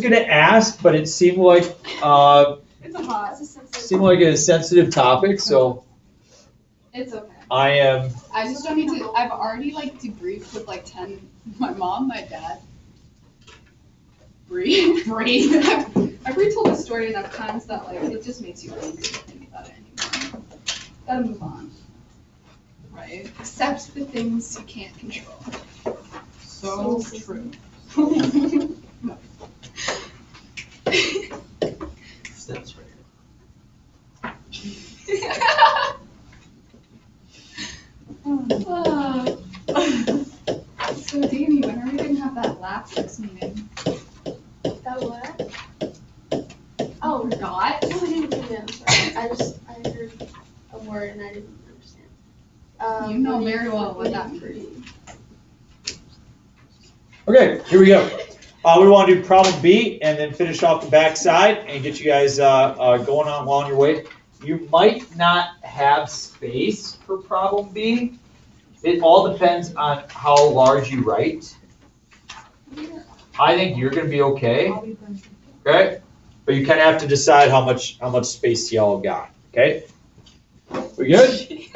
gonna ask, but it seemed like It's a hot. a sensitive topic, so It's okay. I just don't need to. I've already like debriefed with like 10. My mom, my dad. Bree. I've retold the story enough times that like it just makes you angry to think about it anymore. Gotta move on. Right? Accept the things you can't control. So true. Steps right So Danny, when are we gonna have that lapsus meeting? That what? Oh, Forgot? no, I didn't do that. I'm sorry. I heard a word and I didn't understand. You know very well what that means. okay. Here we go. We want to do problem B and then finish off the back side and get you guys going on along your way. You might not have space for problem B. It all depends on how large you write. I think you're going to be okay. Okay, but you kind of have to decide how much space y'all got. Okay, we good?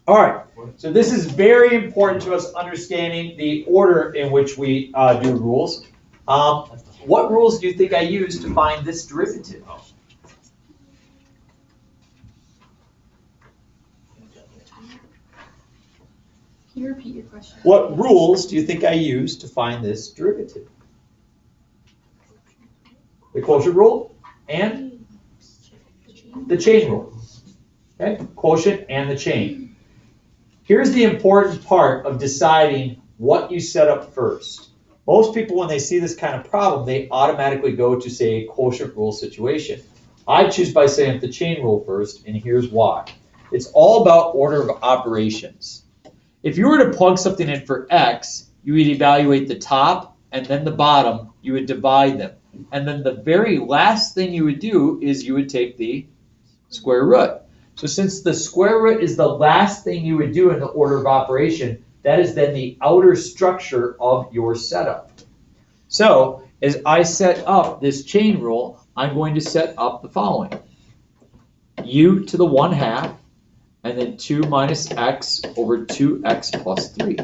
All right. So this is very important to us understanding the order in which we do rules. What rules do you think I use to find this derivative? Can you repeat your question? What rules do you think I use to find this derivative? The quotient rule and the chain rule. Okay, quotient and the chain. Here's the important part of deciding what you set up first. Most people, when they see this kind of problem, they automatically go to, say, a quotient rule situation. I choose by setting up the chain rule first, and here's why. It's all about order of operations. If you were to plug something in for x, you would evaluate the top and then the bottom, you would divide them. And then the very last thing you would do is you would take the square root. So since the square root is the last thing you would do in the order of operation, that is then the outer structure of your setup. So as I set up this chain rule, I'm going to set up the following. U to the 1/2, and then 2 minus x over 2x plus 3.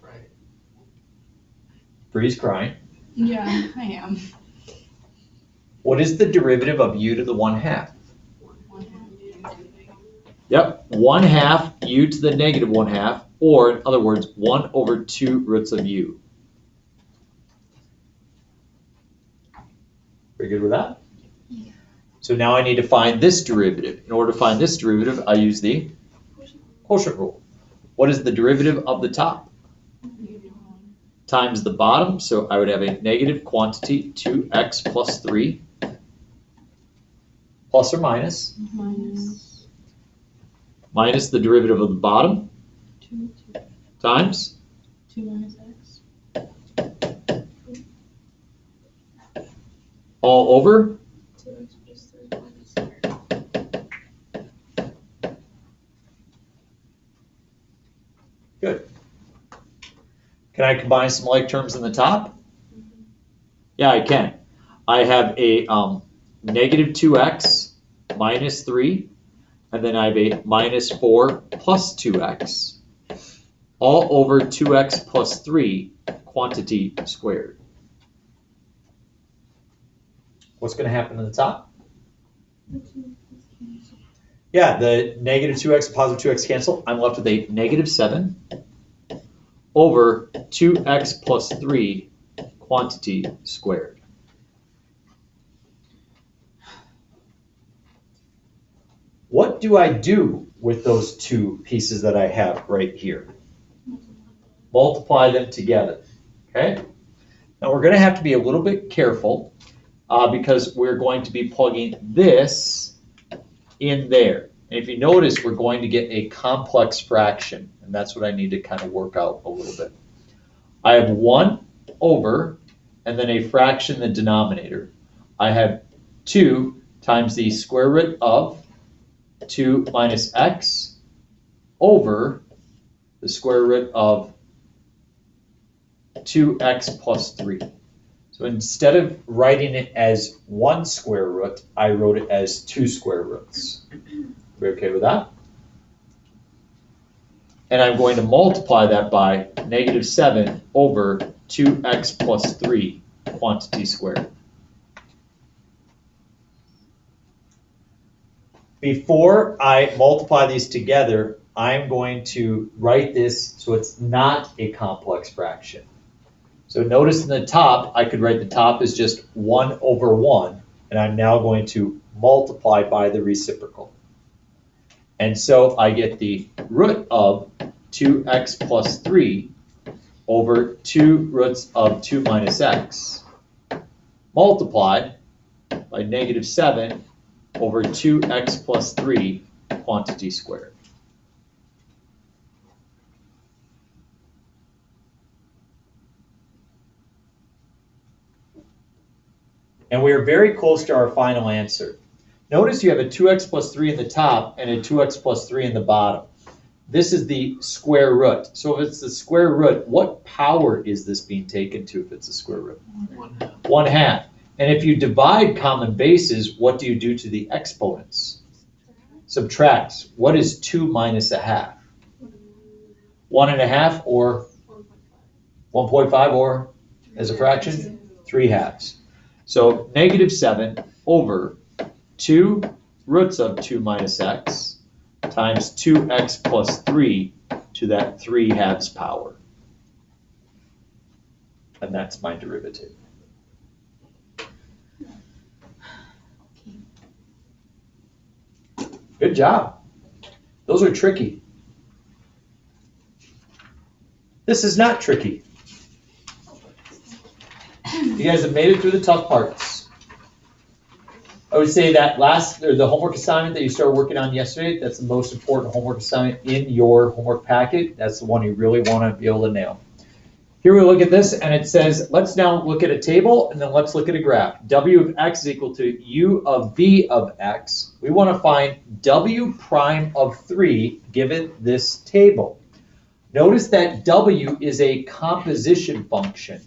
Right. Bree's crying. Yeah, I am. What is the derivative of u to the 1/2? Yep, 1/2 u to the negative 1/2, or in other words, 1 over 2 roots of u. Very good with that? Yeah. So now I need to find this derivative. In order to find this derivative, I use the quotient rule. What is the derivative of the top? Times the bottom, so I would have a negative quantity 2x plus 3, plus or minus, minus the derivative of the bottom, 2 times 2 minus x. all over 2x plus 3 minus squared. Good. Can I combine some like terms in the top? Yeah, I can. I have a negative 2x minus 3, and then I have a minus 4 plus 2x, all over 2x plus 3 quantity squared. What's going to happen to the top? Yeah, the negative 2x and positive 2x cancel. I'm left with a negative 7 over 2x plus 3 quantity squared. What do I do with those two pieces that I have right here? Multiply them together, okay? Now we're going to have to be a little bit careful because we're going to be plugging this in there. And if you notice, we're going to get a complex fraction, and that's what I need to kind of work out a little bit. I have 1 over, and then a fraction in the denominator. I have 2 times the square root of 2 minus x over the square root of 2x plus 3. So instead of writing it as 1 square root, I wrote it as 2 square roots. We okay with that? And I'm going to multiply that by negative 7 over 2x plus 3 quantity squared. Before I multiply these together, I'm going to write this so it's not a complex fraction. So notice in the top, I could write the top as just 1 over 1, and I'm now going to multiply by the reciprocal. And so I get the root of 2x plus 3 over 2 roots of 2 minus x, multiplied by negative 7 over 2x plus 3 quantity squared. And we are very close to our final answer. Notice you have a 2x plus 3 in the top and a 2x plus 3 in the bottom. This is the square root. So if it's the square root, what power is this being taken to if it's a square root? 1/2. 1/2. And if you divide common bases, what do you do to the exponents? Subtracts. What is 2 minus 1/2? 1.5 or 1.5 or as a fraction? 3/2. So negative 7 over 2 roots of 2 minus x times 2x plus 3 to that 3/2 power. And that's my derivative. Good job. Those are tricky. This is not tricky. You guys have made it through the tough parts. I would say that the homework assignment that you started working on yesterday, that's the most important homework assignment in your homework packet. That's the one you really want to be able to nail. Here we look at this, and it says, let's now look at a table, and then let's look at a graph. W of x is equal to u of v of x. We want to find w prime of 3 given this table. Notice that w is a composition function.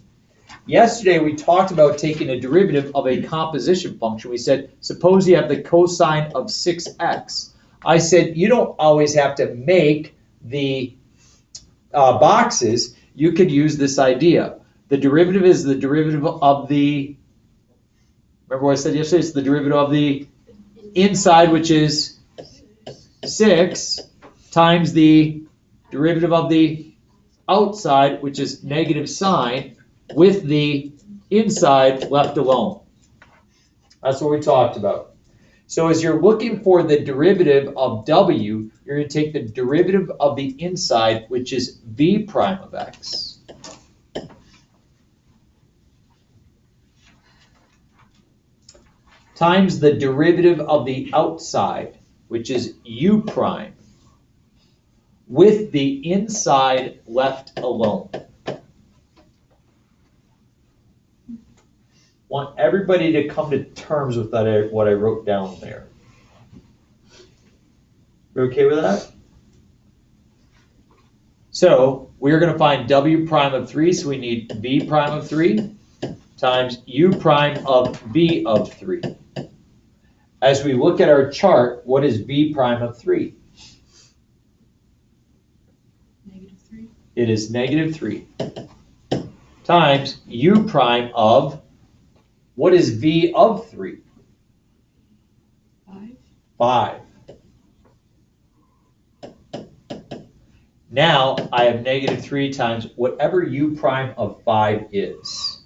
Yesterday, we talked about taking a derivative of a composition function. We said, suppose you have the cosine of 6x. I said, you don't always have to make the boxes. You could use this idea. The derivative is the derivative of the, remember what I said yesterday? It's the derivative of the inside, which is 6, times the derivative of the outside, which is negative sign, with the inside left alone. That's what we talked about. So as you're looking for the derivative of w, you're going to take the derivative of the inside, which is v prime of x. Times the derivative of the outside, which is u prime, with the inside left alone. Want everybody to come to terms with that, what I wrote down there. You okay with that? So we're going to find w prime of 3, so we need v prime of 3 times u prime of v of 3. As we look at our chart, what is v prime of 3? -3. It is -3 times u prime of, what is v of 3? 5. 5. Now I have -3 times whatever u prime of 5 is.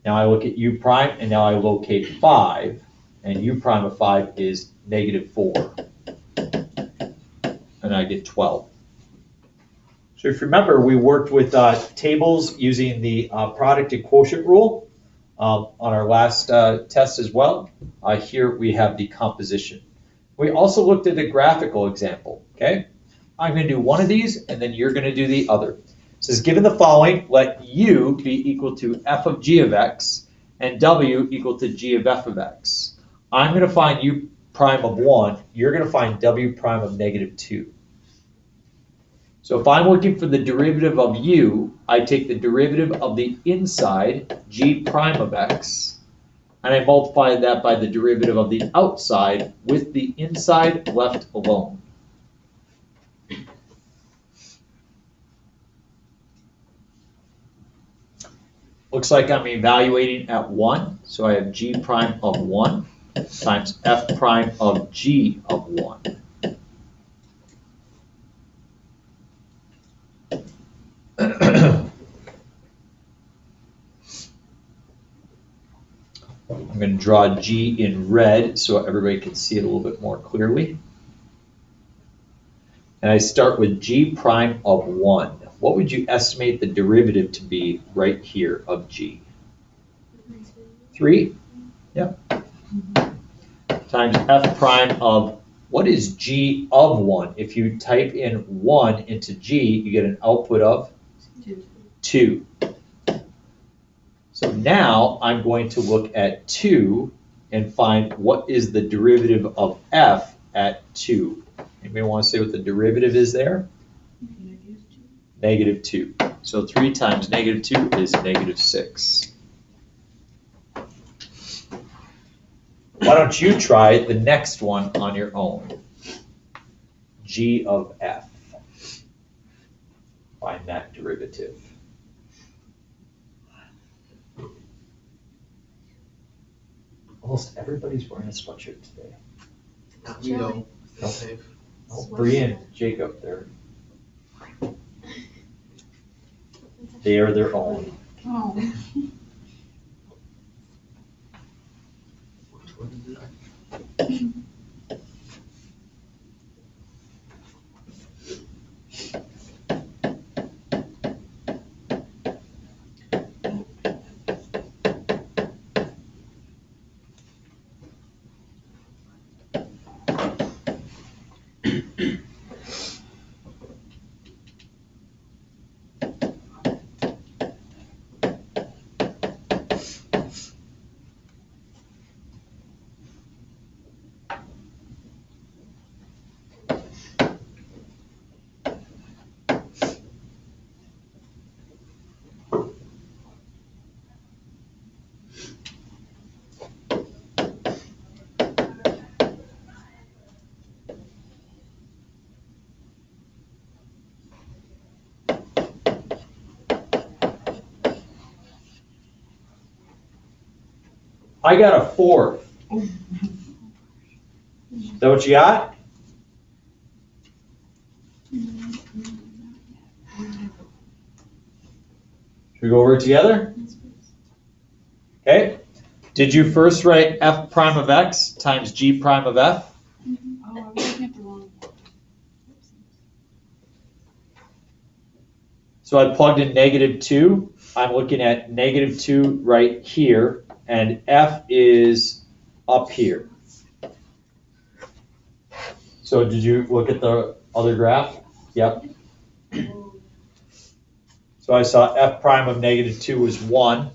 Now I look at u prime, and now I locate 5, and u prime of 5 is -4. And I get 12. So if you remember, we worked with tables using the product and quotient rule on our last test as well. Here we have the composition. We also looked at a graphical example, okay? I'm going to do one of these, and then you're going to do the other. It says, given the following, let u be equal to f of g of x, and w equal to g of f of x. I'm going to find u prime of 1. You're going to find w prime of -2. So if I'm looking for the derivative of u, I take the derivative of the inside, g prime of x, and I multiply that by the derivative of the outside with the inside left alone. Looks like I'm evaluating at 1, so I have g prime of 1 times f prime of g of 1. I'm going to draw G in red so everybody can see it a little bit more clearly. And I start with G prime of 1. What would you estimate the derivative to be right here of G? 3? Yep. Times F prime of, what is G of 1? If you type in 1 into G, you get an output of 2. So now I'm going to look at 2 and find what is the derivative of f at 2. Anybody want to say what the derivative is there? Negative 2. So 3 times negative 2 is negative 6. Why don't you try the next one on your own? G of f. Find that derivative. Almost everybody's wearing a sweatshirt today. Not me though. Feel Nope. safe. Oh, Bree and Jacob, they are their own. Oh. Which one is it? I got a 4. Is that what you got? Should we go over it together? Okay. Did you first write f prime of x times g prime of f? Oh, I was looking at the wrong one. So I plugged in negative 2. I'm looking at negative 2 right here, and f is up here. So did you look at the other graph? Yep. So I saw f prime of negative 2 was 1.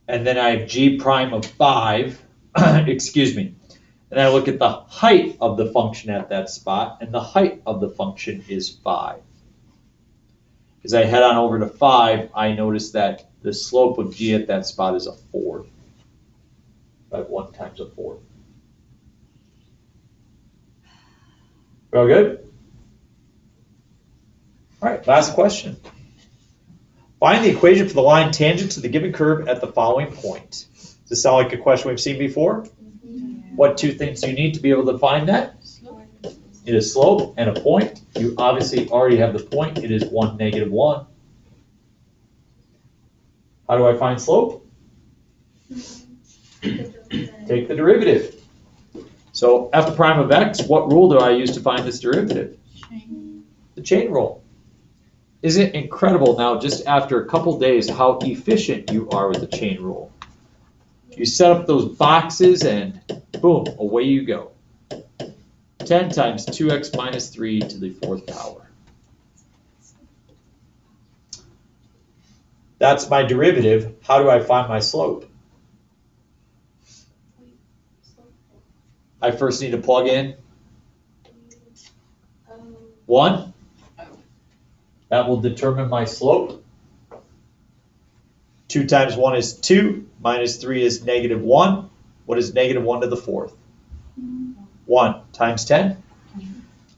And then I have g prime of 5. Excuse me. And I look at the height of the function at that spot, and the height of the function is 5. As I head on over to 5, I notice that the slope of g at that spot is a 4. I have 1 times a 4. All good? All right, last question. Find the equation for the line tangent to the given curve at the following point. Does this sound like a question we've seen before? What 2 things do you need to be able to find that? It is slope and a point. You obviously already have the point. It is 1, negative 1. How do I find slope? Take the derivative. So f prime of x, what rule do I use to find this derivative? The chain rule. Isn't it incredible now, just after a couple days, how efficient you are with the chain rule? You set up those boxes and boom, away you go. 10 times 2x minus 3 to the 4th power. That's my derivative. How do I find my slope? I first need to plug in 1. That will determine my slope. 2 times 1 is 2, minus 3 is negative 1. What is negative 1 to the 4th? 1 times 10.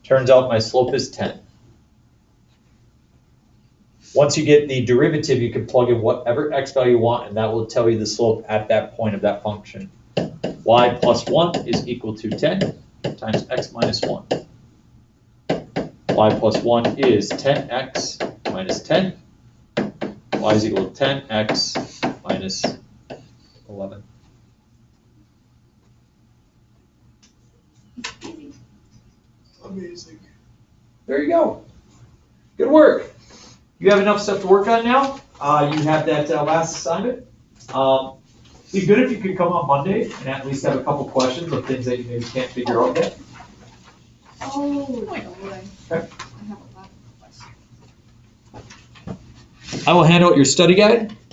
Turns out my slope is 10. Once you get the derivative, you can plug in whatever x value you want, and that will tell you the slope at that point of that function. Y plus 1 is equal to 10 times x minus 1. Y plus 1 is 10x minus 10. Y is equal to 10x minus 11. Amazing. There you go. Good work. You have enough stuff to work on now. You have that last assignment. Be good if you could come on Monday and at least have a couple questions of things that you maybe can't figure out yet. Oh my god. Okay. I have a lot of questions. I will hand out your study guide.